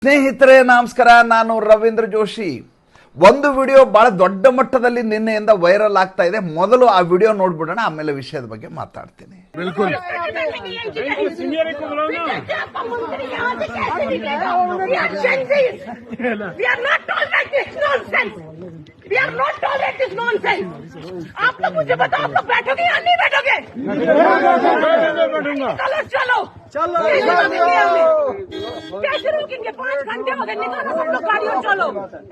ಸ್ನೇಹಿತರೆ ನಮಸ್ಕಾರ, ನಾನು ರವೀಂದ್ರ ಜೋಶಿ. ಒಂದು ವಿಡಿಯೋ ಬಹಳ ದೊಡ್ಡ ಮಟ್ಟದಲ್ಲಿ ನಿನ್ನೆಯಿಂದ ವೈರಲ್ ಆಗ್ತಾ ಇದೆ. ಮೊದಲು ಆ ವಿಡಿಯೋ ನೋಡ್ಬಿಡೋಣ, ಆಮೇಲೆ ವಿಷಯದ ಬಗ್ಗೆ ಮಾತಾಡ್ತೀನಿ. बिल्कुल आप तो मुझे बताओ, तो बैठोगे या नहीं बैठोगे? चलो चलो कैसे रोकेंगे? 5 घंटे हो गए, निकालो सब लोग गाड़ियों, चलो।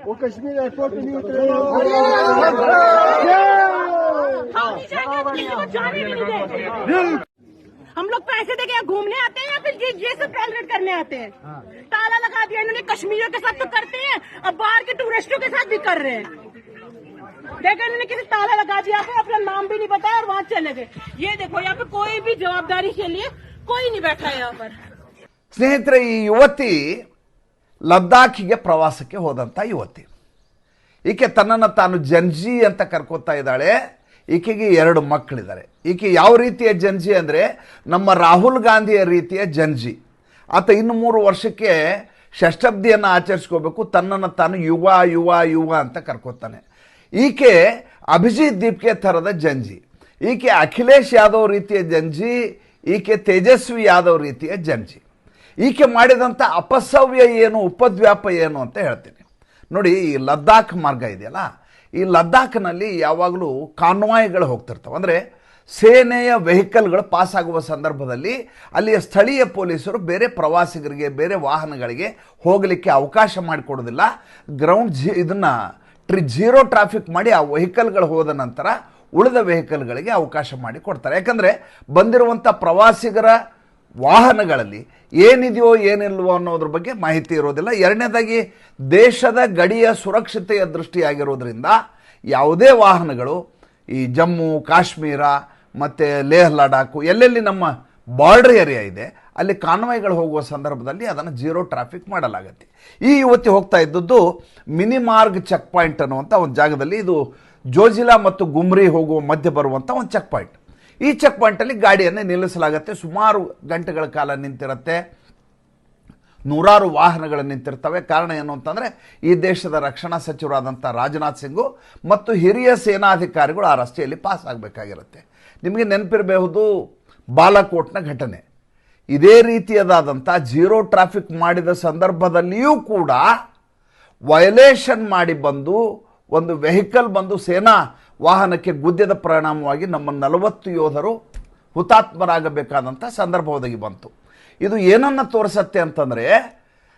वो कश्मीर एयरपोर्ट नहीं उतरे। हम लोग पैसे देके यहाँ घूमने आते हैं या फिर ये सब टॉलरेट करने आते हैं? ताला लगा दिया इन्होंने, कश्मीरियों के साथ तो करते हैं, अब बाहर के टूरिस्टों के साथ भी कर रहे हैं। देखो इन्होंने किसी ताला लगा दिया, अपना नाम भी नहीं बताया और वहाँ चले गए। ये देखो यहाँ पे कोई भी जवाबदारी के लिए कोई नहीं बैठा है यहाँ पर। ಸ್ನೇಹಿತರೆ, ಈ ಯುವತಿ ಲದ್ದಾಖಿಗೆ ಪ್ರವಾಸಕ್ಕೆ ಹೋದಂಥ ಯುವತಿ. ಈಕೆ ತನ್ನನ್ನು ತಾನು ಜನ್ಜಿ ಅಂತ ಕರ್ಕೋತಾ ಇದ್ದಾಳೆ. ಈಕೆಗೆ 2 ಮಕ್ಕಳಿದ್ದಾರೆ. ಈಕೆ ಯಾವ ರೀತಿಯ ಜನ್ಜಿ ಅಂದರೆ ನಮ್ಮ ರಾಹುಲ್ ಗಾಂಧಿಯ ರೀತಿಯ ಜನ್ಜಿ. ಆತ ಇನ್ನು 3 ವರ್ಷಕ್ಕೆ ಷಷ್ಠಬ್ದಿಯನ್ನು ಆಚರಿಸ್ಕೋಬೇಕು. ತನ್ನನ್ನು ತಾನು ಯುವ ಯುವ ಯುವ ಅಂತ ಕರ್ಕೋತಾನೆ. ಈಕೆ ಅಭಿಜಿತ್ ದೀಪ್ಗೆ ಥರದ ಜಂಜಿ. ಈಕೆ ಅಖಿಲೇಶ್ ಯಾದವ್ ರೀತಿಯ ಜಂಜಿ. ಈಕೆ ತೇಜಸ್ವಿ ಯಾದವ್ ರೀತಿಯ ಜಂಜಿ. ಈಕೆ ಮಾಡಿದಂಥ ಅಪಸವ್ಯ ಏನು, ಉಪದ್ವ್ಯಾಪ ಏನು ಅಂತ ಹೇಳ್ತೀನಿ ನೋಡಿ. ಈ ಲದ್ದಾಖ್ ಮಾರ್ಗ ಇದೆಯಲ್ಲ, ಈ ಲದ್ದಾಖ್ನಲ್ಲಿ ಯಾವಾಗಲೂ ಕಾನ್ವಾಯ್ಗಳು ಹೋಗ್ತಿರ್ತವೆ. ಅಂದರೆ ಸೇನೆಯ ವೆಹಿಕಲ್ಗಳು ಪಾಸ್ ಆಗುವ ಸಂದರ್ಭದಲ್ಲಿ ಅಲ್ಲಿಯ ಸ್ಥಳೀಯ ಪೊಲೀಸರು ಬೇರೆ ಪ್ರವಾಸಿಗರಿಗೆ, ಬೇರೆ ವಾಹನಗಳಿಗೆ ಹೋಗಲಿಕ್ಕೆ ಅವಕಾಶ ಮಾಡಿಕೊಡೋದಿಲ್ಲ. ಇದನ್ನು ಝೀರೋ ಟ್ರಾಫಿಕ್ ಮಾಡಿ ಆ ವೆಹಿಕಲ್ಗಳು ಹೋದ ನಂತರ ಉಳಿದ ವೆಹಿಕಲ್ಗಳಿಗೆ ಅವಕಾಶ ಮಾಡಿ ಕೊಡ್ತಾರೆ. ಯಾಕಂದರೆ ಬಂದಿರುವಂಥ ಪ್ರವಾಸಿಗರ ವಾಹನಗಳಲ್ಲಿ ಏನಿದೆಯೋ ಏನಿಲ್ವೋ ಅನ್ನೋದ್ರ ಬಗ್ಗೆ ಮಾಹಿತಿ ಇರೋದಿಲ್ಲ. ಎರಡನೇದಾಗಿ ದೇಶದ ಗಡಿಯ ಸುರಕ್ಷತೆಯ ದೃಷ್ಟಿಯಾಗಿರೋದ್ರಿಂದ ಯಾವುದೇ ವಾಹನಗಳು ಈ ಜಮ್ಮು ಕಾಶ್ಮೀರ ಮತ್ತು ಲೇಹ್ ಲಡಾಖ್ ಎಲ್ಲೆಲ್ಲಿ ನಮ್ಮ ಬಾರ್ಡರ್ ಏರಿಯಾ ಇದೆ ಅಲ್ಲಿ ಕಾನ್ವಾಯ್ಗಳು ಹೋಗುವ ಸಂದರ್ಭದಲ್ಲಿ ಅದನ್ನು ಝೀರೋ ಟ್ರಾಫಿಕ್ ಮಾಡಲಾಗುತ್ತೆ. ಈ ಯುವತಿ ಹೋಗ್ತಾ ಇದ್ದದ್ದು ಮಿನಿಮಾರ್ಗ್ ಚೆಕ್ ಪಾಯಿಂಟ್ ಅನ್ನುವಂಥ ಒಂದು ಜಾಗದಲ್ಲಿ. ಇದು ಜೋಜಿಲಾ ಮತ್ತು ಗುಮ್ರಿ ಹೋಗುವ ಮಧ್ಯೆ ಬರುವಂಥ ಒಂದು ಚೆಕ್ ಪಾಯಿಂಟ್. ಈ ಚೆಕ್ ಪಾಯಿಂಟಲ್ಲಿ ಗಾಡಿಯನ್ನು ನಿಲ್ಲಿಸಲಾಗುತ್ತೆ. ಸುಮಾರು ಗಂಟೆಗಳ ಕಾಲ ನಿಂತಿರುತ್ತೆ. ನೂರಾರು ವಾಹನಗಳು ನಿಂತಿರ್ತವೆ. ಕಾರಣ ಏನು ಅಂತಂದರೆ ಈ ದೇಶದ ರಕ್ಷಣಾ ಸಚಿವರಾದಂಥ ರಾಜನಾಥ್ ಸಿಂಗು ಮತ್ತು ಹಿರಿಯ ಸೇನಾಧಿಕಾರಿಗಳು ಆ ರಸ್ತೆಯಲ್ಲಿ ಪಾಸ್ ಆಗಬೇಕಾಗಿರುತ್ತೆ. ನಿಮಗೆ ನೆನಪಿರಬಹುದು ಬಾಲಾಕೋಟ್ನ ಘಟನೆ. ಇದೇ ರೀತಿಯದಾದಂಥ ಝೀರೋ ಟ್ರಾಫಿಕ್ ಮಾಡಿದ ಸಂದರ್ಭದಲ್ಲಿಯೂ ಕೂಡ ವಯಲೇಷನ್ ಮಾಡಿ ಬಂದು ಒಂದು ವೆಹಿಕಲ್ ಬಂದು ಸೇನಾ ವಾಹನಕ್ಕೆ ಗುದ್ದಿದ ಪರಿಣಾಮವಾಗಿ ನಮ್ಮ 40 ಯೋಧರು ಹುತಾತ್ಮರಾಗಬೇಕಾದಂಥ ಸಂದರ್ಭ ಒದಗಿ ಬಂತು. ಇದು ಏನನ್ನು ತೋರಿಸುತ್ತೆ ಅಂತಂದರೆ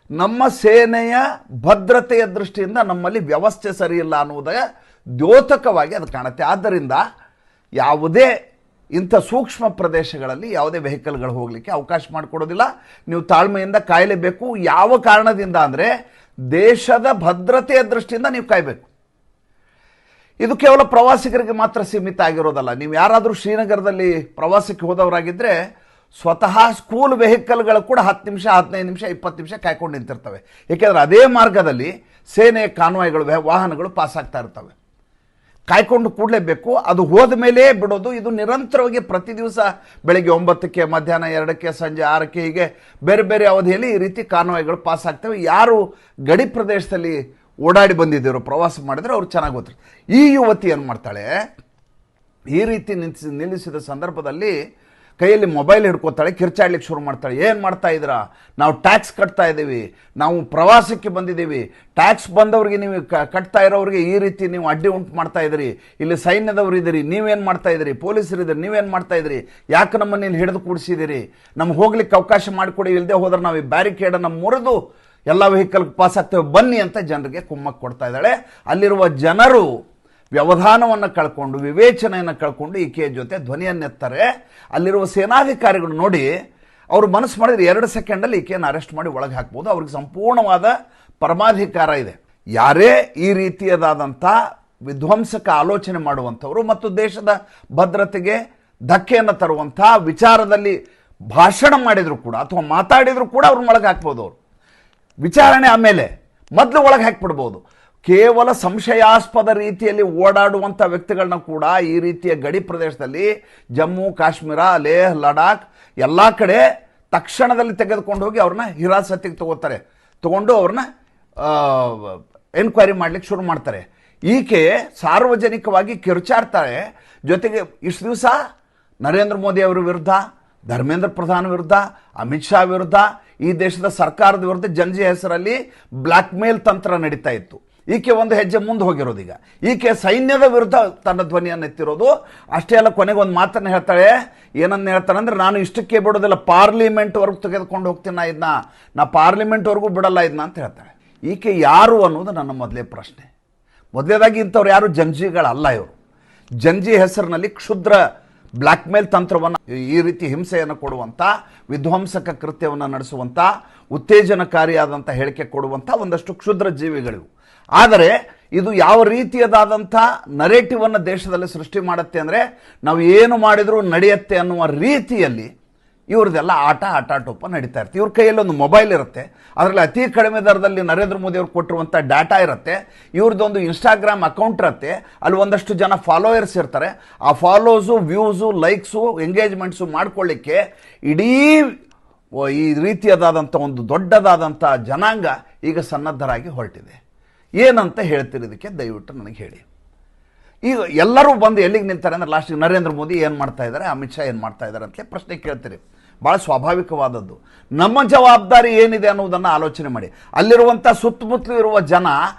ನಮ್ಮ ಸೇನೆಯ ಭದ್ರತೆಯ ದೃಷ್ಟಿಯಿಂದ ನಮ್ಮಲ್ಲಿ ವ್ಯವಸ್ಥೆ ಸರಿಯಿಲ್ಲ ಅನ್ನುವುದರ ದ್ಯೋತಕವಾಗಿ ಅದು ಕಾಣುತ್ತೆ. ಆದ್ದರಿಂದ ಯಾವುದೇ ಇಂಥ ಸೂಕ್ಷ್ಮ ಪ್ರದೇಶಗಳಲ್ಲಿ ಯಾವುದೇ ವೆಹಿಕಲ್ಗಳು ಹೋಗಲಿಕ್ಕೆ ಅವಕಾಶ ಮಾಡಿಕೊಡೋದಿಲ್ಲ. ನೀವು ತಾಳ್ಮೆಯಿಂದ ಕಾಯಲೇಬೇಕು. ಯಾವ ಕಾರಣದಿಂದ ಅಂದರೆ ದೇಶದ ಭದ್ರತೆಯ ದೃಷ್ಟಿಯಿಂದ ನೀವು ಕಾಯಬೇಕು. ಇದು ಕೇವಲ ಪ್ರವಾಸಿಗರಿಗೆ ಮಾತ್ರ ಸೀಮಿತ ಆಗಿರೋದಲ್ಲ. ನೀವು ಯಾರಾದರೂ ಶ್ರೀನಗರದಲ್ಲಿ ಪ್ರವಾಸಕ್ಕೆ ಹೋದವರಾಗಿದ್ದರೆ ಸ್ವತಃ ಸ್ಕೂಲ್ ವೆಹಿಕಲ್ಗಳು ಕೂಡ 10 ನಿಮಿಷ 15 ನಿಮಿಷ 20 ನಿಮಿಷ ಕಾಯ್ಕೊಂಡು ನಿಂತಿರ್ತವೆ. ಏಕೆಂದರೆ ಅದೇ ಮಾರ್ಗದಲ್ಲಿ ಸೇನೆಯ ಕಾನ್ವಾಯ್ಗಳು ವಾಹನಗಳು ಪಾಸ್ ಆಗ್ತಾ ಇರ್ತವೆ. ಕಾಯ್ಕೊಂಡು ಕೂಡಲೇಬೇಕು. ಅದು ಹೋದ ಮೇಲೆ ಬಿಡೋದು. ಇದು ನಿರಂತರವಾಗಿ ಪ್ರತಿ ದಿವಸ ಬೆಳಗ್ಗೆ 9ಕ್ಕೆ, ಮಧ್ಯಾಹ್ನ 2ಕ್ಕೆ, ಸಂಜೆ 6ಕ್ಕೆ ಹೀಗೆ ಬೇರೆ ಬೇರೆ ಅವಧಿಯಲ್ಲಿ ಈ ರೀತಿ ಕಾನ್ವಾಯ್ಗಳು ಪಾಸ್ ಆಗ್ತವೆ. ಯಾರು ಗಡಿ ಪ್ರದೇಶದಲ್ಲಿ ಓಡಾಡಿ ಬಂದಿದ್ದೀರೋ, ಪ್ರವಾಸ ಮಾಡಿದ್ರೆ ಅವ್ರು ಚೆನ್ನಾಗಿ ಗೊತ್ತಿರ್ತಾರೆ. ಈ ಯುವತಿ ಏನು ಮಾಡ್ತಾಳೆ, ಈ ರೀತಿ ನಿಲ್ಲಿಸಿದ ಸಂದರ್ಭದಲ್ಲಿ ಕೈಯಲ್ಲಿ ಮೊಬೈಲ್ ಹಿಡ್ಕೋತಾಳೆ, ಕಿರ್ಚಾಡ್ಲಿಕ್ಕೆ ಶುರು ಮಾಡ್ತಾಳೆ. ಏನು ಮಾಡ್ತಾ ಇದ್ದೀರಾ? ನಾವು ಟ್ಯಾಕ್ಸ್ ಕಟ್ತಾ ಇದ್ದೀವಿ, ನಾವು ಪ್ರವಾಸಕ್ಕೆ ಬಂದಿದ್ದೀವಿ, ಟ್ಯಾಕ್ಸ್ ಬಂದವ್ರಿಗೆ ನೀವು ಕಟ್ತಾ ಇರೋರಿಗೆ ಈ ರೀತಿ ನೀವು ಅಡ್ಡಿ ಉಂಟು ಮಾಡ್ತಾ ಇದ್ದೀರಿ, ಇಲ್ಲಿ ಸೈನ್ಯದವ್ರು ಇದ್ದೀರಿ, ನೀವೇನು ಮಾಡ್ತಾ ಇದ್ದೀರಿ, ಪೊಲೀಸರು ಇದ್ದೀರಿ, ನೀವೇನು ಮಾಡ್ತಾ ಇದ್ದೀರಿ, ಯಾಕೆ ನಮ್ಮನ್ನು ಇಲ್ಲಿ ಹಿಡಿದು ಕೂಡಿಸಿದ್ದೀರಿ, ನಮ್ಗೆ ಹೋಗ್ಲಿಕ್ಕೆ ಅವಕಾಶ ಮಾಡಿಕೊಡಿ, ಇಲ್ಲದೆ ಹೋದ್ರೆ ನಾವು ಈ ಬ್ಯಾರಿಕೇಡನ್ನು ಮುರಿದು ಎಲ್ಲ ವೆಹಿಕಲ್ಗೆ ಪಾಸ್ ಆಗ್ತೇವೆ, ಬನ್ನಿ ಅಂತ ಜನರಿಗೆ ಕುಮ್ಮಕ್ಕೆ ಕೊಡ್ತಾ ಇದ್ದಾಳೆ. ಅಲ್ಲಿರುವ ಜನರು ವ್ಯವಧಾನವನ್ನು ಕಳ್ಕೊಂಡು, ವಿವೇಚನೆಯನ್ನು ಕಳ್ಕೊಂಡು ಈಕೆಯ ಜೊತೆ ಧ್ವನಿಯನ್ನೆತ್ತಾರೆ. ಅಲ್ಲಿರುವ ಸೇನಾಧಿಕಾರಿಗಳು ನೋಡಿ, ಅವರು ಮನಸ್ಸು ಮಾಡಿದ್ರೆ 2 ಸೆಕೆಂಡಲ್ಲಿ ಈಕೆಯನ್ನು ಅರೆಸ್ಟ್ ಮಾಡಿ ಒಳಗೆ ಹಾಕ್ಬೋದು. ಅವ್ರಿಗೆ ಸಂಪೂರ್ಣವಾದ ಪರಮಾಧಿಕಾರ ಇದೆ. ಯಾರೇ ಈ ರೀತಿಯದಾದಂಥ ವಿಧ್ವಂಸಕ ಆಲೋಚನೆ ಮಾಡುವಂಥವರು ಮತ್ತು ದೇಶದ ಭದ್ರತೆಗೆ ಧಕ್ಕೆಯನ್ನು ತರುವಂಥ ವಿಚಾರದಲ್ಲಿ ಭಾಷಣ ಮಾಡಿದರೂ ಕೂಡ ಅಥವಾ ಮಾತಾಡಿದರೂ ಕೂಡ ಅವ್ರನ್ನ ಒಳಗೆ ಹಾಕ್ಬೋದು. ಅವರು ವಿಚಾರಣೆ ಆಮೇಲೆ ಮೊದಲು ಒಳಗೆ ಹಾಕಿಬಿಡ್ಬೋದು. ಕೇವಲ ಸಂಶಯಾಸ್ಪದ ರೀತಿಯಲ್ಲಿ ಓಡಾಡುವಂಥ ವ್ಯಕ್ತಿಗಳನ್ನ ಕೂಡ ಈ ರೀತಿಯ ಗಡಿ ಪ್ರದೇಶದಲ್ಲಿ ಜಮ್ಮು ಕಾಶ್ಮೀರ, ಲೇಹ್ ಲಡಾಖ್ ಎಲ್ಲ ಕಡೆ ತಕ್ಷಣದಲ್ಲಿ ತೆಗೆದುಕೊಂಡು ಹೋಗಿ ಅವ್ರನ್ನ ಹಿರಾಸತಿಗೆ ತಗೋತಾರೆ. ತಗೊಂಡು ಅವ್ರನ್ನ ಎನ್ಕ್ವೈರಿ ಮಾಡ್ಲಿಕ್ಕೆ ಶುರು ಮಾಡ್ತಾರೆ. ಈಕೆ ಸಾರ್ವಜನಿಕವಾಗಿ ಕಿರುಚಾಡ್ತಾಳೆ. ಜೊತೆಗೆ ಇಷ್ಟು ದಿವಸ ನರೇಂದ್ರ ಮೋದಿ ಅವರ ವಿರುದ್ಧ, ಧರ್ಮೇಂದ್ರ ಪ್ರಧಾನ್ ವಿರುದ್ಧ, ಅಮಿತ್ ಶಾ ವಿರುದ್ಧ, ಈ ದೇಶದ ಸರ್ಕಾರದ ವಿರುದ್ಧ ಜನಜಿ ಹೆಸರಲ್ಲಿ ಬ್ಲ್ಯಾಕ್ ಮೇಲ್ ತಂತ್ರ ನಡೀತಾ ಇತ್ತು. ಈಕೆ ಒಂದು ಹೆಜ್ಜೆ ಮುಂದೆ ಹೋಗಿರೋದು. ಈಗ ಈಕೆ ಸೈನ್ಯದ ವಿರುದ್ಧ ತನ್ನ ಧ್ವನಿಯನ್ನು ಎತ್ತಿರೋದು. ಅಷ್ಟೇ ಅಲ್ಲ, ಕೊನೆಗೆ ಒಂದು ಮಾತನ್ನು ಹೇಳ್ತಾಳೆ. ಏನನ್ನು ಹೇಳ್ತಾಳೆ ಅಂದರೆ, ನಾನು ಇಷ್ಟಕ್ಕೆ ಬಿಡೋದಿಲ್ಲ, ಪಾರ್ಲಿಮೆಂಟ್ವರೆಗೂ ತೆಗೆದುಕೊಂಡು ಹೋಗ್ತೀನಿ ಇದನ್ನ, ನಾ ಪಾರ್ಲಿಮೆಂಟ್ವರೆಗೂ ಬಿಡಲ್ಲ ಇದನ್ನ ಅಂತ ಹೇಳ್ತಾಳೆ. ಈಕೆ ಯಾರು ಅನ್ನೋದು ನನ್ನ ಮೊದಲೇ ಪ್ರಶ್ನೆ. ಮೊದಲೇದಾಗಿ ಇಂಥವ್ರು ಯಾರು ಜಂಜಿಗಳಲ್ಲ. ಇವರು ಜಂಜಿ ಹೆಸರಿನಲ್ಲಿ ಕ್ಷುದ್ರ ಬ್ಲ್ಯಾಕ್ ಮೇಲ್ ತಂತ್ರವನ್ನು, ಈ ರೀತಿ ಹಿಂಸೆಯನ್ನು ಕೊಡುವಂಥ, ವಿಧ್ವಂಸಕ ಕೃತ್ಯವನ್ನು ನಡೆಸುವಂಥ, ಉತ್ತೇಜನಕಾರಿಯಾದಂಥ ಹೇಳಿಕೆ ಕೊಡುವಂಥ ಒಂದಷ್ಟು ಕ್ಷುದ್ರ ಜೀವಿಗಳಿವು. ಆದರೆ ಇದು ಯಾವ ರೀತಿಯದಾದಂಥ ನರೇಟಿವನ್ನು ದೇಶದಲ್ಲಿ ಸೃಷ್ಟಿ ಮಾಡುತ್ತೆ ಅಂದರೆ, ನಾವು ಏನು ಮಾಡಿದರೂ ನಡೆಯುತ್ತೆ ಅನ್ನುವ ರೀತಿಯಲ್ಲಿ ಇವ್ರದ್ದೆಲ್ಲ ಆಟಾಟೋಪ ನಡೀತಾ ಇರುತ್ತೆ. ಇವ್ರ ಕೈಯಲ್ಲಿ ಒಂದು ಮೊಬೈಲ್ ಇರುತ್ತೆ, ಅದರಲ್ಲಿ ಅತಿ ಕಡಿಮೆ ದರದಲ್ಲಿ ನರೇಂದ್ರ ಮೋದಿ ಅವ್ರು ಕೊಟ್ಟಿರುವಂಥ ಡಾಟಾ ಇರುತ್ತೆ. ಇವ್ರದ್ದೊಂದು ಇನ್ಸ್ಟಾಗ್ರಾಮ್ ಅಕೌಂಟ್ ಇರುತ್ತೆ, ಅಲ್ಲಿ ಒಂದಷ್ಟು ಜನ ಫಾಲೋಯರ್ಸ್ ಇರ್ತಾರೆ. ಆ ಫಾಲೋಸು, ವ್ಯೂಸು, ಲೈಕ್ಸು, ಎಂಗೇಜ್ಮೆಂಟ್ಸು ಮಾಡ್ಕೊಳ್ಳಿಕ್ಕೆ ಇಡೀ ಈ ರೀತಿಯದಾದಂಥ ಒಂದು ದೊಡ್ಡದಾದಂಥ ಜನಾಂಗ ಈಗ ಸನ್ನದ್ಧರಾಗಿ ಹೊರಟಿದೆ. ಏನಂತ ಹೇಳ್ತೀರಿ ಇದಕ್ಕೆ? ದಯವಿಟ್ಟು ನನಗೆ ಹೇಳಿ. ಈಗ ಎಲ್ಲರೂ ಬಂದು ಎಲ್ಲಿಗೆ ನಿಲ್ತಾರೆ ಅಂದರೆ, ಲಾಸ್ಟಿಗೆ ನರೇಂದ್ರ ಮೋದಿ ಏನು ಮಾಡ್ತಾ ಇದ್ದಾರೆ, ಅಮಿತ್ ಶಾ ಏನು ಮಾಡ್ತಾ ಇದ್ದಾರೆ ಅಂತಲೇ ಪ್ರಶ್ನೆ ಕೇಳ್ತೀರಿ. ಭಾಳ ಸ್ವಾಭಾವಿಕವಾದದ್ದು. ನಮ್ಮ ಜವಾಬ್ದಾರಿ ಏನಿದೆ ಅನ್ನೋದನ್ನು ಆಲೋಚನೆ ಮಾಡಿ. ಅಲ್ಲಿರುವಂಥ ಸುತ್ತಮುತ್ತಲು ಇರುವ ಜನ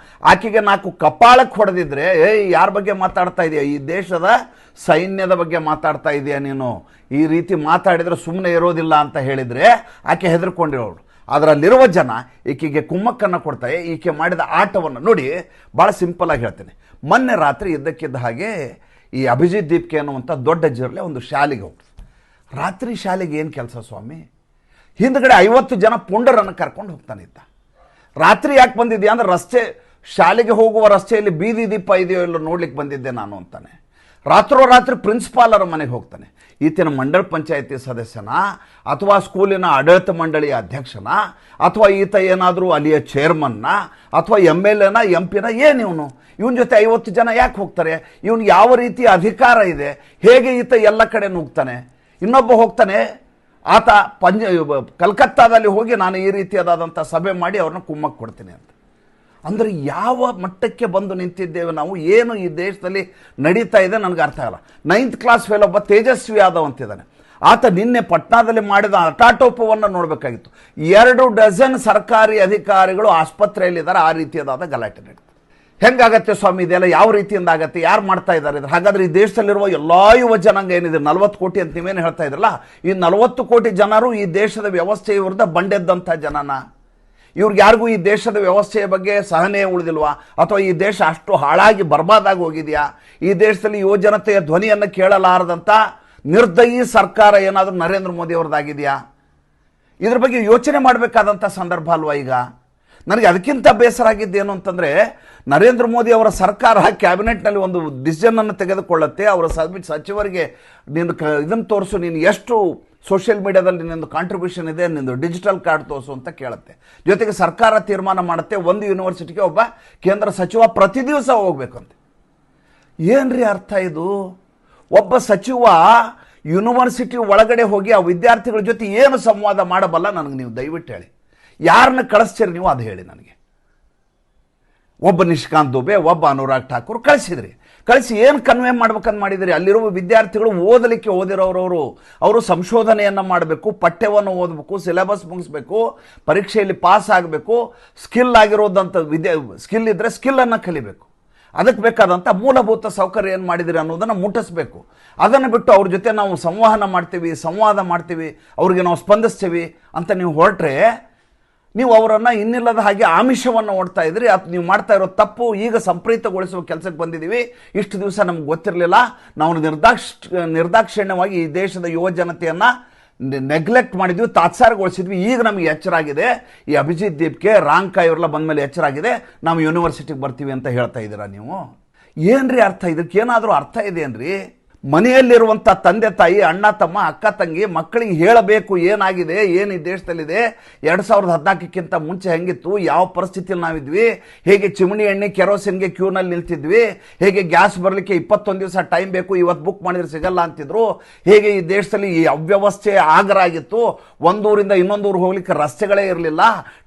ಆಕೆಗೆ 4 ಕಪಾಳಕ್ಕೆ ಹೊಡೆದಿದ್ರೆ, ಯಾರ ಬಗ್ಗೆ ಮಾತಾಡ್ತಾ ಇದೆಯಾ, ಈ ದೇಶದ ಸೈನ್ಯದ ಬಗ್ಗೆ ಮಾತಾಡ್ತಾ ಇದೆಯಾ ನೀನು, ಈ ರೀತಿ ಮಾತಾಡಿದರೆ ಸುಮ್ಮನೆ ಇರೋದಿಲ್ಲ ಅಂತ ಹೇಳಿದರೆ ಆಕೆ ಹೆದರ್ಕೊಂಡಿರೋರು. ಅದರಲ್ಲಿರುವ ಜನ ಈಕೆಗೆ ಕುಮ್ಮಕ್ಕನ್ನು ಕೊಡ್ತಾರೆ. ಈಕೆ ಮಾಡಿದ ಆಟವನ್ನು ನೋಡಿ, ಭಾಳ ಸಿಂಪಲ್ ಆಗಿ ಹೇಳ್ತೇನೆ. ಮೊನ್ನೆ ರಾತ್ರಿ ಇದ್ದಕ್ಕಿದ್ದ ಹಾಗೆ ಈ ಅಭಿಜಿತ್ ದೀಪ್ಕೆ ಅನ್ನುವಂಥ ದೊಡ್ಡ ಜಿರ್ಲೆ ಒಂದು ಶಾಲೆಗೆ ಹೋಗ್ತದೆ. ರಾತ್ರಿ ಶಾಲೆಗೆ ಏನು ಕೆಲಸ ಸ್ವಾಮಿ? ಹಿಂದ್ಗಡೆ 50 ಜನ ಪುಂಡರನ್ನು ಕರ್ಕೊಂಡು ಹೋಗ್ತಾನೆ ಇದ್ದ. ರಾತ್ರಿ ಯಾಕೆ ಬಂದಿದ್ಯಾ ಅಂದರೆ, ಶಾಲೆಗೆ ಹೋಗುವ ರಸ್ತೆಯಲ್ಲಿ ಬೀದಿ ದೀಪ ಇದೆಯೋ ಇಲ್ಲೋ ನೋಡ್ಲಿಕ್ಕೆ ಬಂದಿದ್ದೆ ನಾನು ಅಂತಾನೆ. ರಾತ್ರೋರಾತ್ರಿ ಪ್ರಿನ್ಸಿಪಾಲರ ಮನೆಗೆ ಹೋಗ್ತಾನೆ. ಈತನ ಮಂಡಳ ಪಂಚಾಯತಿ ಸದಸ್ಯನ, ಅಥವಾ ಸ್ಕೂಲಿನ ಆಡಳಿತ ಮಂಡಳಿಯ ಅಧ್ಯಕ್ಷನ, ಅಥವಾ ಈತ ಏನಾದರೂ ಅಲ್ಲಿಯ ಚೇರ್ಮನ್ನ, ಅಥವಾ MLAನ, MP ನ, ಏನು ಇವನ ಜೊತೆ 50 ಜನ ಯಾಕೆ ಹೋಗ್ತಾರೆ? ಇವನು ಯಾವ ರೀತಿಯ ಅಧಿಕಾರ ಇದೆ? ಹೇಗೆ ಈತ ಎಲ್ಲ ಕಡೆ ನುಗ್ತಾನೆ? ಇನ್ನೊಬ್ಬ ಹೋಗ್ತಾನೆ, ಆತ ಕಲ್ಕತ್ತಾದಲ್ಲಿ ಹೋಗಿ ನಾನು ಈ ರೀತಿಯಾದಂಥ ಸಭೆ ಮಾಡಿ ಅವ್ರನ್ನ ಕುಮ್ಮಕ್ಕೆ ಕೊಡ್ತೀನಿ ಅಂತ. ಅಂದರೆ ಯಾವ ಮಟ್ಟಕ್ಕೆ ಬಂದು ನಿಂತಿದ್ದೇವೆ ನಾವು, ಏನು ಈ ದೇಶದಲ್ಲಿ ನಡೀತಾ ಇದೆ ನನಗೆ ಅರ್ಥ ಆಗಲ್ಲ. 9th ಕ್ಲಾಸ್ ಫೇಲ್ ಒಬ್ಬ ತೇಜಸ್ವಿ ಯಾದವ್ ಅಂತಿದ್ದಾನೆ. ಆತ ನಿನ್ನೆ ಪಟ್ನಾದಲ್ಲಿ ಮಾಡಿದ ಹಠಾಟೋಪವನ್ನು ನೋಡಬೇಕಾಗಿತ್ತು. 2 ಡಜನ್ ಸರ್ಕಾರಿ ಅಧಿಕಾರಿಗಳು ಆಸ್ಪತ್ರೆಯಲ್ಲಿದ್ದಾರೆ. ಆ ರೀತಿಯಾದ ಗಲಾಟೆ ನಡೀತದೆ. ಹೆಂಗಾಗತ್ತೆ ಸ್ವಾಮಿ ಇದೆಲ್ಲ? ಯಾವ ರೀತಿಯಿಂದ ಆಗತ್ತೆ? ಯಾರು ಮಾಡ್ತಾ ಇದ್ದಾರೆ ಇದು? ಹಾಗಾದ್ರೆ ಈ ದೇಶದಲ್ಲಿರುವ ಎಲ್ಲ ಯುವ ಜನಾಂಗ ಏನಿದೆ, 40 ಕೋಟಿ ಅಂತ ನೀವೇನು ಹೇಳ್ತಾ ಇದ್ರಲ್ಲ, ಈ 40 ಕೋಟಿ ಜನರು ಈ ದೇಶದ ವ್ಯವಸ್ಥೆಯ ವಿರುದ್ಧ ಬಂಡೆದ್ದಂಥ ಜನನ. ಇವ್ರಿಗೆ ಯಾರಿಗೂ ಈ ದೇಶದ ವ್ಯವಸ್ಥೆಯ ಬಗ್ಗೆ ಸಹನೆ ಉಳಿದಿಲ್ವಾ? ಅಥವಾ ಈ ದೇಶ ಅಷ್ಟು ಹಾಳಾಗಿ ಬರ್ಬಾದಾಗಿ ಹೋಗಿದೆಯಾ? ಈ ದೇಶದಲ್ಲಿ ಯುವ ಜನತೆಯ ಧ್ವನಿಯನ್ನು ಕೇಳಲಾರದಂಥ ನಿರ್ದಯಿ ಸರ್ಕಾರ ಏನಾದರೂ ನರೇಂದ್ರ ಮೋದಿ ಅವ್ರದ್ದಾಗಿದೆಯಾ? ಇದ್ರ ಬಗ್ಗೆ ಯೋಚನೆ ಮಾಡಬೇಕಾದಂಥ ಸಂದರ್ಭ ಅಲ್ವಾ ಈಗ? ನನಗೆ ಅದಕ್ಕಿಂತ ಬೇಸರ ಆಗಿದ್ದೇನು ಅಂತಂದರೆ, ನರೇಂದ್ರ ಮೋದಿ ಅವರ ಸರ್ಕಾರ ಕ್ಯಾಬಿನೆಟ್ನಲ್ಲಿ ಒಂದು ಡಿಸಿಷನನ್ನು ತೆಗೆದುಕೊಳ್ಳುತ್ತೆ. ಅವರ ಸಚಿವರಿಗೆ ನೀನು ಇದನ್ನು ತೋರಿಸು, ನೀನು ಎಷ್ಟು ಸೋಷಿಯಲ್ ಮೀಡಿಯಾದಲ್ಲಿ ನಿಂದು ಕಾಂಟ್ರಿಬ್ಯೂಷನ್ ಇದೆ, ನಿಂದು ಡಿಜಿಟಲ್ ಕಾರ್ಡ್ ತೋರಿಸು ಅಂತ ಕೇಳುತ್ತೆ. ಜೊತೆಗೆ ಸರ್ಕಾರ ತೀರ್ಮಾನ ಮಾಡುತ್ತೆ, ಒಂದು ಯೂನಿವರ್ಸಿಟಿಗೆ ಒಬ್ಬ ಕೇಂದ್ರ ಸಚಿವ ಪ್ರತಿ ದಿವಸ ಹೋಗ್ಬೇಕಂತೆ. ಏನ್ರಿ ಅರ್ಥ ಇದು? ಒಬ್ಬ ಸಚಿವ ಯೂನಿವರ್ಸಿಟಿ ಒಳಗಡೆ ಹೋಗಿ ಆ ವಿದ್ಯಾರ್ಥಿಗಳ ಜೊತೆ ಏನು ಸಂವಾದ ಮಾಡಬಲ್ಲ? ನನಗೆ ನೀವು ದಯವಿಟ್ಟು ಹೇಳಿ. ಯಾರನ್ನ ಕಳಿಸ್ತೀರಿ ನೀವು ಅದು ಹೇಳಿ ನನಗೆ. ಒಬ್ಬ ನಿಷ್ಕಾಂತ್ ದುಬೆ, ಒಬ್ಬ ಅನುರಾಗ್ ಠಾಕೂರ್ ಕಳಿಸಿದ್ರಿ. ಕಳಿಸಿ ಏನು ಕನ್ವೆ ಮಾಡ್ಬೇಕಂತ ಮಾಡಿದಿರಿ? ಅಲ್ಲಿರುವ ವಿದ್ಯಾರ್ಥಿಗಳು ಓದಲಿಕ್ಕೆ ಓದಿರೋರವರು, ಅವರು ಸಂಶೋಧನೆಯನ್ನು ಮಾಡಬೇಕು, ಪಠ್ಯವನ್ನು ಓದಬೇಕು, ಸಿಲೆಬಸ್ ಮುಗಿಸ್ಬೇಕು, ಪರೀಕ್ಷೆಯಲ್ಲಿ ಪಾಸ್ ಆಗಬೇಕು, ಸ್ಕಿಲ್ ಆಗಿರೋದಂಥ ಸ್ಕಿಲ್ ಇದ್ದರೆ ಸ್ಕಿಲ್ಲನ್ನು ಕಲಿಬೇಕು. ಅದಕ್ಕೆ ಬೇಕಾದಂಥ ಮೂಲಭೂತ ಸೌಕರ್ಯ ಏನು ಮಾಡಿದಿರಿ ಅನ್ನೋದನ್ನು ಮುಟ್ಟಿಸ್ಬೇಕು. ಅದನ್ನು ಬಿಟ್ಟು ಅವ್ರ ಜೊತೆ ನಾವು ಸಂವಹನ ಮಾಡ್ತೀವಿ, ಸಂವಾದ ಮಾಡ್ತೀವಿ, ಅವ್ರಿಗೆ ನಾವು ಸ್ಪಂದಿಸ್ತೀವಿ ಅಂತ ನೀವು ಹೊರಟ್ರೆ, ನೀವು ಅವರನ್ನು ಇನ್ನಿಲ್ಲದ ಹಾಗೆ ಆಮಿಷವನ್ನು ಓಡ್ತಾ ಇದ್ರಿ. ಅದು ನೀವು ಮಾಡ್ತಾ ಇರೋ ತಪ್ಪು. ಈಗ ಸಂಪ್ರೀತಗೊಳಿಸುವ ಕೆಲಸಕ್ಕೆ ಬಂದಿದ್ದೀವಿ. ಇಷ್ಟು ದಿವಸ ನಮ್ಗೆ ಗೊತ್ತಿರಲಿಲ್ಲ. ನಾವು ನಿರ್ದಾಕ್ಷಿಣ್ಯವಾಗಿ ಈ ದೇಶದ ಯುವ ಜನತೆಯನ್ನು ನೆಗ್ಲೆಕ್ಟ್ ಮಾಡಿದ್ವಿ, ತಾತ್ಸಾರಗೊಳಿಸಿದ್ವಿ. ಈಗ ನಮಗೆ ಎಚ್ಚರ ಆಗಿದೆ. ಈ ಅಭಿಜಿತ್ ದೀಪ್ಗೆ, ರಾಂಕಾ ಇವರೆಲ್ಲ ಬಂದ ಮೇಲೆ ಎಚ್ಚರ ಆಗಿದೆ. ನಾವು ಯೂನಿವರ್ಸಿಟಿಗೆ ಬರ್ತೀವಿ ಅಂತ ಹೇಳ್ತಾ ಇದ್ದೀರಾ ನೀವು? ಏನ್ರಿ ಅರ್ಥ? ಇದಕ್ಕೇನಾದರೂ ಅರ್ಥ ಇದೆಯೇನ್ರಿ? ಮನೆಯಲ್ಲಿರುವಂಥ ತಂದೆ ತಾಯಿ, ಅಣ್ಣ ತಮ್ಮ, ಅಕ್ಕ ತಂಗಿ ಮಕ್ಕಳಿಗೆ ಹೇಳಬೇಕು ಏನಾಗಿದೆ, ಏನು ಈ ದೇಶದಲ್ಲಿದೆ, 2014ಕ್ಕಿಂತ ಮುಂಚೆ ಹೆಂಗಿತ್ತು, ಯಾವ ಪರಿಸ್ಥಿತಿಯಲ್ಲಿ ನಾವಿದ್ವಿ, ಹೇಗೆ ಚಿಮಣಿ ಎಣ್ಣೆ ಕೆರೋಸಿನ್ಗೆ ಕ್ಯೂನಲ್ಲಿ ನಿಲ್ತಿದ್ವಿ, ಹೇಗೆ ಗ್ಯಾಸ್ ಬರಲಿಕ್ಕೆ 21 ದಿವಸ ಟೈಮ್ ಬೇಕು, ಇವತ್ತು ಬುಕ್ ಮಾಡಿದ್ರೆ ಸಿಗಲ್ಲ ಅಂತಿದ್ರು, ಹೇಗೆ ಈ ದೇಶದಲ್ಲಿ ಈ ಅವ್ಯವಸ್ಥೆ ಆಗರಾಗಿತ್ತು, ಒಂದೂರಿಂದ ಇನ್ನೊಂದೂರು ಹೋಗ್ಲಿಕ್ಕೆ ರಸ್ತೆಗಳೇ ಇರಲಿಲ್ಲ,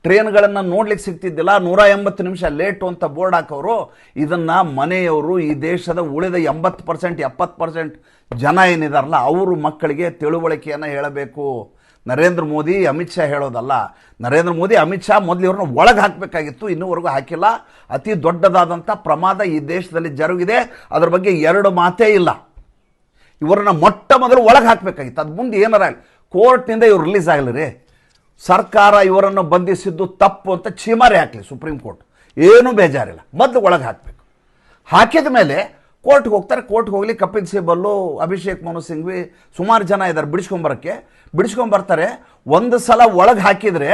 ಟ್ರೈನ್ಗಳನ್ನು ನೋಡ್ಲಿಕ್ಕೆ ಸಿಗ್ತಿದ್ದಿಲ್ಲ, 180 ನಿಮಿಷ ಲೇಟು ಅಂತ ಬೋರ್ಡ್ ಹಾಕೋರು. ಇದನ್ನ ಮನೆಯವರು, ಈ ದೇಶದ ಉಳಿದ 80% 70% ಜನ ಏನಿದಾರಲ್ಲ ಅವರು ಮಕ್ಕಳಿಗೆ ತಿಳುವಳಿಕೆಯನ್ನು ಹೇಳಬೇಕು. ನರೇಂದ್ರ ಮೋದಿ, ಅಮಿತ್ ಶಾ ಹೇಳೋದಲ್ಲ. ನರೇಂದ್ರ ಮೋದಿ, ಅಮಿತ್ ಶಾ ಮೊದಲು ಇವ್ರನ್ನ ಒಳಗೆ ಹಾಕಬೇಕಾಗಿತ್ತು, ಇನ್ನೂವರೆಗೂ ಹಾಕಿಲ್ಲ. ಅತಿ ದೊಡ್ಡದಾದಂಥ ಪ್ರಮಾದ ಈ ದೇಶದಲ್ಲಿ ಜರುಗಿದೆ, ಅದ್ರ ಬಗ್ಗೆ ಎರಡು ಮಾತೇ ಇಲ್ಲ. ಇವರನ್ನ ಮೊಟ್ಟ ಮೊದಲು ಒಳಗೆ ಹಾಕಬೇಕಾಗಿತ್ತು. ಅದು ಮುಂದೆ ಏನಾರ ಕೋರ್ಟ್ನಿಂದ ಇವ್ರು ರಿಲೀಸ್ ಆಗಲಿ ರೀ, ಸರ್ಕಾರ ಇವರನ್ನು ಬಂಧಿಸಿದ್ದು ತಪ್ಪು ಅಂತ ಛೀಮಾರಿ ಹಾಕಲಿ ಸುಪ್ರೀಂ ಕೋರ್ಟ್, ಏನೂ ಬೇಜಾರಿಲ್ಲ. ಮೊದಲು ಒಳಗೆ ಹಾಕಬೇಕು. ಹಾಕಿದ ಮೇಲೆ ಕೋರ್ಟ್ಗೆ ಹೋಗ್ತಾರೆ. ಕೋರ್ಟ್ಗೆ ಹೋಗಲಿ, ಕಪಿಲ್ ಸಿಬಲ್ಲು, ಅಭಿಷೇಕ್ ಮನು ಸಿಂಘ್ವಿ, ಸುಮಾರು ಜನ ಇದ್ದಾರೆ ಬಿಡಿಸ್ಕೊಂಬರ್ತಾರೆ. ಒಂದು ಸಲ ಒಳಗೆ ಹಾಕಿದರೆ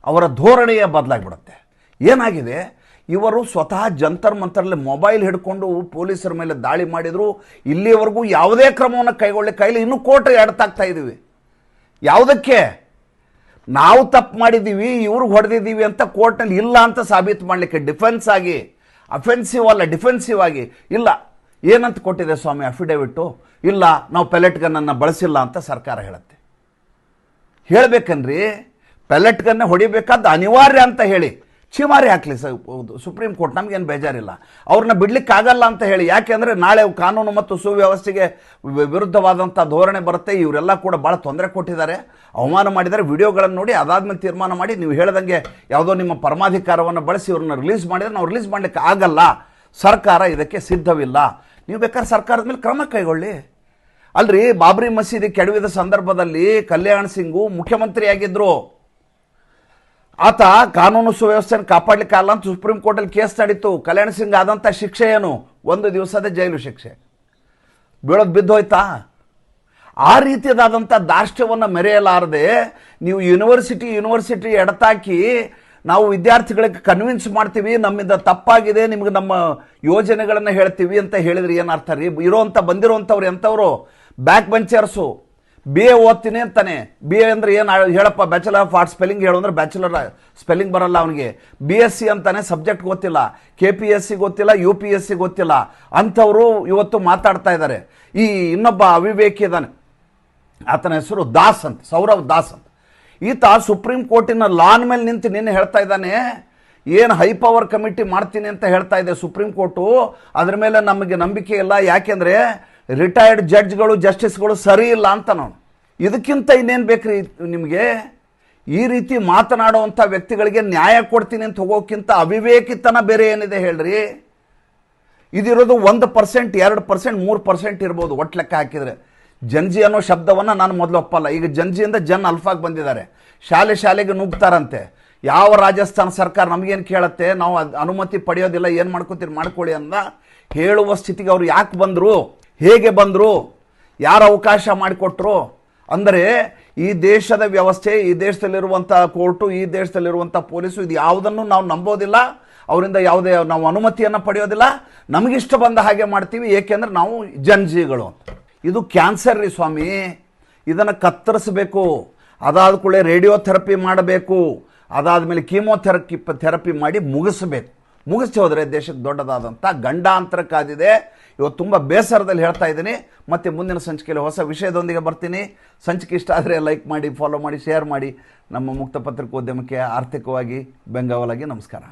ಅವರ ಧೋರಣೆಯೇ ಬದಲಾಗಿಬಿಡುತ್ತೆ. ಏನಾಗಿದೆ, ಇವರು ಸ್ವತಃ ಜಂತರ್ ಮಂತರಲ್ಲಿ ಮೊಬೈಲ್ ಹಿಡ್ಕೊಂಡು ಪೊಲೀಸರ ಮೇಲೆ ದಾಳಿ ಮಾಡಿದರು. ಇಲ್ಲಿವರೆಗೂ ಯಾವುದೇ ಕ್ರಮವನ್ನು ಕೈಗೊಳ್ಳಲಿಕ್ಕಾಗಿಲ್ಲ. ಇನ್ನೂ ಕೋರ್ಟ್ ಎಡತಾಗ್ತಾ ಇದ್ದೀವಿ. ಯಾವುದಕ್ಕೆ? ನಾವು ತಪ್ಪು ಮಾಡಿದ್ದೀವಿ, ಇವ್ರಿಗೆ ಹೊಡೆದಿದ್ದೀವಿ ಅಂತ ಕೋರ್ಟ್ನಲ್ಲಿ ಇಲ್ಲ ಅಂತ ಸಾಬೀತು ಮಾಡಲಿಕ್ಕೆ, ಡಿಫೆನ್ಸ್ ಆಗಿ, ಅಫೆನ್ಸಿವ್ ಅಲ್ಲ ಡಿಫೆನ್ಸಿವ್ ಆಗಿ. ಇಲ್ಲ, ಏನಂತ ಕೊಟ್ಟಿದೆ ಸ್ವಾಮಿ ಅಫಿಡೇವಿಟ್ಟು? ಇಲ್ಲ, ನಾವು ಪೆಲೆಟ್ ಗನ್ನನ್ನು ಬಳಸಿಲ್ಲ ಅಂತ ಸರ್ಕಾರ ಹೇಳುತ್ತೆ. ಹೇಳಬೇಕನ್ರಿ, ಪೆಲೆಟ್ ಗನ್ನೇ ಹೊಡಿಬೇಕಾದ ಅನಿವಾರ್ಯ ಅಂತ ಹೇಳಿ ಛೀಮಾರಿ ಹಾಕಲಿ ಸುಪ್ರೀಂ ಕೋರ್ಟ್, ನಮಗೇನು ಬೇಜಾರಿಲ್ಲ. ಅವ್ರನ್ನ ಬಿಡ್ಲಿಕ್ಕಾಗಲ್ಲ ಅಂತ ಹೇಳಿ. ಯಾಕೆಂದರೆ ನಾಳೆ ಕಾನೂನು ಮತ್ತು ಸುವ್ಯವಸ್ಥೆಗೆ ವಿರುದ್ಧವಾದಂಥ ಧೋರಣೆ ಬರುತ್ತೆ. ಇವರೆಲ್ಲ ಕೂಡ ಭಾಳ ತೊಂದರೆ ಕೊಟ್ಟಿದ್ದಾರೆ, ಅವಮಾನ ಮಾಡಿದ್ದಾರೆ. ವಿಡಿಯೋಗಳನ್ನು ನೋಡಿ ಅದಾದ್ಮೇಲೆ ತೀರ್ಮಾನ ಮಾಡಿ, ನೀವು ಹೇಳ್ದಂಗೆ ಯಾವುದೋ ನಿಮ್ಮ ಪರಮಾಧಿಕಾರವನ್ನು ಬಳಸಿ ಇವ್ರನ್ನ ರಿಲೀಸ್ ಮಾಡಿದರೆ ನಾವು ರಿಲೀಸ್ ಮಾಡಲಿಕ್ಕೆ ಆಗಲ್ಲ. ಸರ್ಕಾರ ಇದಕ್ಕೆ ಸಿದ್ಧವಿಲ್ಲ. ನೀವು ಬೇಕಾದ್ರೆ ಸರ್ಕಾರದ ಮೇಲೆ ಕ್ರಮ ಕೈಗೊಳ್ಳಿ. ಅಲ್ರಿ, ಬಾಬ್ರಿ ಮಸೀದಿ ಕೆಡವಿದ ಸಂದರ್ಭದಲ್ಲಿ ಕಲ್ಯಾಣ್ ಸಿಂಗು ಮುಖ್ಯಮಂತ್ರಿಯಾಗಿದ್ದರು. ಆತ ಕಾನೂನು ಸುವ್ಯವಸ್ಥೆಯನ್ನು ಕಾಪಾಡಲಿಕ್ಕಾಗಲ್ಲ ಅಂತ ಸುಪ್ರೀಂ ಕೋರ್ಟಲ್ಲಿ ಕೇಸ್ ನಡೀತು. ಕಲ್ಯಾಣ್ ಸಿಂಗ್ ಆದಂಥ ಶಿಕ್ಷೆ ಏನು? 1 ದಿವಸದ ಜೈಲು ಶಿಕ್ಷೆ. ಬೀಳೋದು ಬಿದ್ದೋಯ್ತಾ? ಆ ರೀತಿಯಾದಂಥ ದಾರ್ಷ್ಟ್ಯವನ್ನು ಮೆರೆಯಲಾರದೆ ನೀವು ಯೂನಿವರ್ಸಿಟಿ ಎಡತಾಕಿ ನಾವು ವಿದ್ಯಾರ್ಥಿಗಳಿಗೆ ಕನ್ವಿನ್ಸ್ ಮಾಡ್ತೀವಿ, ನಮ್ಮಿಂದ ತಪ್ಪಾಗಿದೆ, ನಿಮ್ಗೆ ನಮ್ಮ ಯೋಜನೆಗಳನ್ನು ಹೇಳ್ತೀವಿ ಅಂತ ಹೇಳಿದ್ರೆ ಏನರ್ಥ ರೀ? ಬಂದಿರೋಂಥವ್ರು ಎಂಥವ್ರು? ಬ್ಯಾಕ್ ಬೆಂಚರ್ಸು. BA ಓದ್ತೀನಿ ಅಂತಾನೆ. BA ಅಂದರೆ ಏನು ಹೇಳಪ್ಪ? ಬ್ಯಾಚುಲರ್ ಆಫ್ ಆರ್ಟ್ಸ್ ಸ್ಪೆಲ್ಲಿಂಗ್ ಹೇಳು ಅಂದರೆ ಬ್ಯಾಚುಲರ್ ಸ್ಪೆಲ್ಲಿಂಗ್ ಬರಲ್ಲ ಅವನಿಗೆ. BSc ಅಂತಾನೆ, ಸಬ್ಜೆಕ್ಟ್ ಗೊತ್ತಿಲ್ಲ, KPSC ಗೊತ್ತಿಲ್ಲ, UPSC ಗೊತ್ತಿಲ್ಲ. ಅಂಥವರು ಇವತ್ತು ಮಾತಾಡ್ತಾ ಇದ್ದಾರೆ. ಈ ಇನ್ನೊಬ್ಬ ಅವಿವೇಕಿ ಇದ್ದಾನೆ, ಆತನ ಹೆಸರು ದಾಸ್ ಅಂತ, ಸೌರವ್ ದಾಸ್ ಅಂತ. ಈತ ಸುಪ್ರೀಂ ಕೋರ್ಟಿನ ಲಾನ್ ಮೇಲೆ ನಿಂತು ನಿನ್ನೆ ಹೇಳ್ತಾ ಇದ್ದಾನೆ, ಏನು ಹೈ ಪವರ್ ಕಮಿಟಿ ಮಾಡ್ತೀನಿ ಅಂತ ಹೇಳ್ತಾ ಇದೆ ಸುಪ್ರೀಂ ಕೋರ್ಟು, ಅದ್ರ ಮೇಲೆ ನಮಗೆ ನಂಬಿಕೆ ಇಲ್ಲ, ಯಾಕೆಂದರೆ ರಿಟೈರ್ಡ್ ಜಡ್ಜ್ಗಳು, ಜಸ್ಟಿಸ್ಗಳು ಸರಿ ಇಲ್ಲ ಅಂತ. ನಾವು ಇದಕ್ಕಿಂತ ಇನ್ನೇನು ಬೇಕ್ರಿ ನಿಮಗೆ? ಈ ರೀತಿ ಮಾತನಾಡುವಂಥ ವ್ಯಕ್ತಿಗಳಿಗೆ ನ್ಯಾಯ ಕೊಡ್ತೀನಿ ಅಂತ ಹೋಗೋಕ್ಕಿಂತ ಅವಿವೇಕಿತನ ಬೇರೆ ಏನಿದೆ ಹೇಳ್ರಿ? ಇದಿರೋದು 1%, 2%, 3% ಇರ್ಬೋದು ಒಟ್ಟು ಲೆಕ್ಕ ಹಾಕಿದರೆ. ಜನ್ಜಿ ಅನ್ನೋ ಶಬ್ದವನ್ನು ನಾನು ಮೊದಲು ಒಪ್ಪಲ್ಲ. ಈಗ ಜನ್ಜಿಯಿಂದ ಜನ್ ಅಲ್ಫಾಗಿ ಬಂದಿದ್ದಾರೆ. ಶಾಲೆಗೆ ನುಗ್ತಾರಂತೆ. ಯಾವ ರಾಜಸ್ಥಾನ ಸರ್ಕಾರ ನಮಗೇನು ಕೇಳುತ್ತೆ? ನಾವು ಅನುಮತಿ ಪಡೆಯೋದಿಲ್ಲ, ಏನು ಮಾಡ್ಕೊತೀರಿ ಮಾಡ್ಕೊಳ್ಳಿ ಅಂದ ಹೇಳುವ ಸ್ಥಿತಿಗೆ ಅವರು ಯಾಕೆ ಬಂದರು? ಹೇಗೆ ಬಂದರು? ಯಾರು ಅವಕಾಶ ಮಾಡಿಕೊಟ್ರು? ಅಂದರೆ ಈ ದೇಶದ ವ್ಯವಸ್ಥೆ, ಈ ದೇಶದಲ್ಲಿರುವಂಥ ಕೋರ್ಟು, ಈ ದೇಶದಲ್ಲಿರುವಂಥ ಪೊಲೀಸು, ಇದು ಯಾವುದನ್ನು ನಾವು ನಂಬೋದಿಲ್ಲ. ಅವರಿಂದ ಯಾವುದೇ ನಾವು ಅನುಮತಿಯನ್ನು ಪಡೆಯೋದಿಲ್ಲ. ನಮಗಿಷ್ಟ ಬಂದ ಹಾಗೆ ಮಾಡ್ತೀವಿ, ಏಕೆಂದರೆ ನಾವು ಜನ್ಜಿಗಳು ಅಂತ. ಇದು ಕ್ಯಾನ್ಸರ್ ರೀ ಸ್ವಾಮಿ. ಇದನ್ನು ಕತ್ತರಿಸಬೇಕು. ಅದಾದ ಕೂಡಲೇ ರೇಡಿಯೋ ಥೆರಪಿ ಮಾಡಬೇಕು. ಅದಾದಮೇಲೆ ಕೀಮೋಥೆರಪಿ ಮಾಡಿ ಮುಗಿಸಿ ಹೋದರೆ ದೇಶಕ್ಕೆ ದೊಡ್ಡದಾದಂಥ ಗಂಡಾಂತರ ಕಾದಿದೆ. ಇವತ್ತು ತುಂಬ ಬೇಸರದಲ್ಲಿ ಹೇಳ್ತಾ ಇದ್ದೀನಿ. ಮತ್ತೆ ಮುಂದಿನ ಸಂಚಿಕೆಯಲ್ಲಿ ಹೊಸ ವಿಷಯದೊಂದಿಗೆ ಬರ್ತೀನಿ. ಸಂಚಿಕೆ ಇಷ್ಟ ಆದರೆ ಲೈಕ್ ಮಾಡಿ, ಫಾಲೋ ಮಾಡಿ, ಶೇರ್ ಮಾಡಿ. ನಮ್ಮ ಮುಕ್ತ ಪತ್ರಿಕೋದ್ಯಮಕ್ಕೆ ಆರ್ಥಿಕವಾಗಿ ಬೆಂಗಾವಲಾಗಿ ನಮಸ್ಕಾರ.